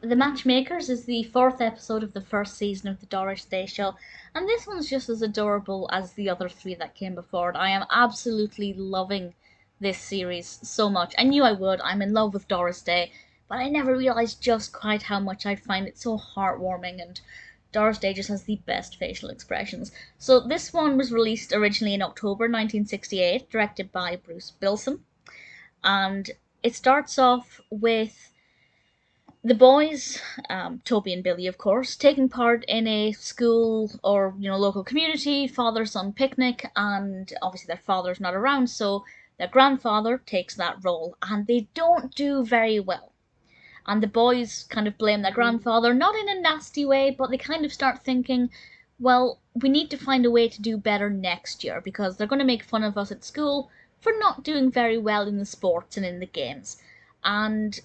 The Matchmakers is the fourth episode of the first season of the Doris Day Show, and this one's just as adorable as the other three that came before it. I am absolutely loving this series so much. I knew I would. I'm in love with Doris Day, but I never realised just quite how much I'd find it so heartwarming, and Doris Day just has the best facial expressions. So this one was released originally in October 1968, directed by Bilson, and it starts off with the boys, Toby and Billy, of course, taking part in a school or local community father-son picnic, and obviously their father's not around, so their grandfather takes that role, and they don't do very well. And the boys kind of blame their grandfather, not in a nasty way, but they kind of start thinking, well, we need to find a way to do better next year because they're going to make fun of us at school for not doing very well in the sports and in the games. And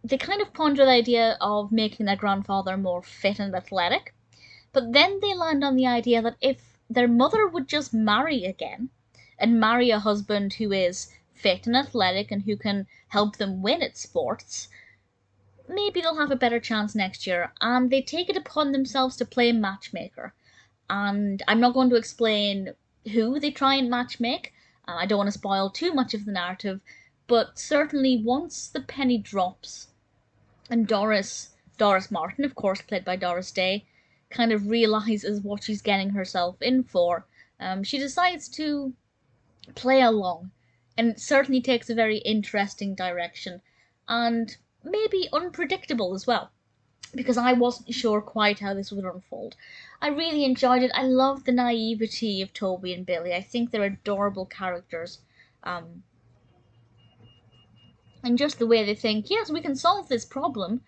they kind of ponder the idea of making their grandfather more fit and athletic, but then they land on the idea that if their mother would just marry again, and marry a husband who is fit and athletic and who can help them win at sports, maybe they'll have a better chance next year. And they take it upon themselves to play matchmaker. And I'm not going to explain who they try and matchmake. I don't want to spoil too much of the narrative, but certainly once the penny drops, and Doris Martin, of course played by Doris Day, kind of realizes what she's getting herself in for, she decides to play along, and it certainly takes a very interesting direction, and maybe unpredictable as well, because I wasn't sure quite how this would unfold. I really enjoyed it. I love the naivety of Toby and Billy. I think they're adorable characters. And just the way they think, yes, we can solve this problem.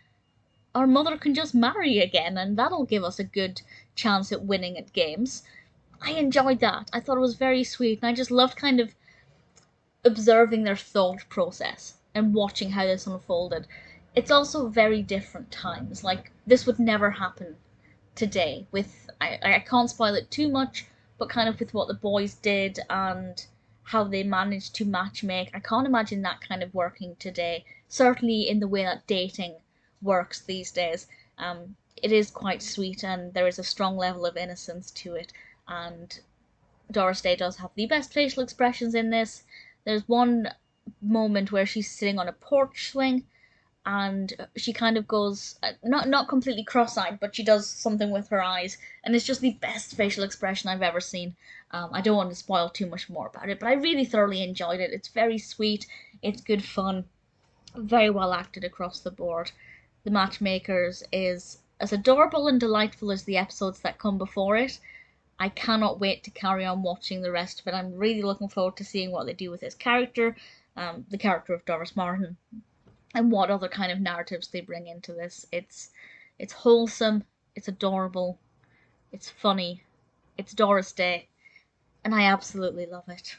Our mother can just marry again, and that'll give us a good chance at winning at games. I enjoyed that. I thought it was very sweet, and I just loved kind of observing their thought process and watching how this unfolded. It's also very different times. Like, this would never happen today with, I can't spoil it too much, but kind of with what the boys did and how they managed to matchmake. I can't imagine that kind of working today, certainly in the way that dating works these days. It is quite sweet, and there is a strong level of innocence to it, and Doris Day does have the best facial expressions in this. There's one moment where she's sitting on a porch swing, and she kind of goes, not completely cross-eyed, but she does something with her eyes, and it's just the best facial expression I've ever seen. I don't want to spoil too much more about it, but I really thoroughly enjoyed it. It's very sweet, it's good fun, very well acted across the board. The Matchmakers is as adorable and delightful as the episodes that come before it. I cannot wait to carry on watching the rest of it. I'm really looking forward to seeing what they do with this character, the character of Doris Martin, and what other kind of narratives they bring into this. It's wholesome, it's adorable, it's funny, it's Doris Day, and I absolutely love it.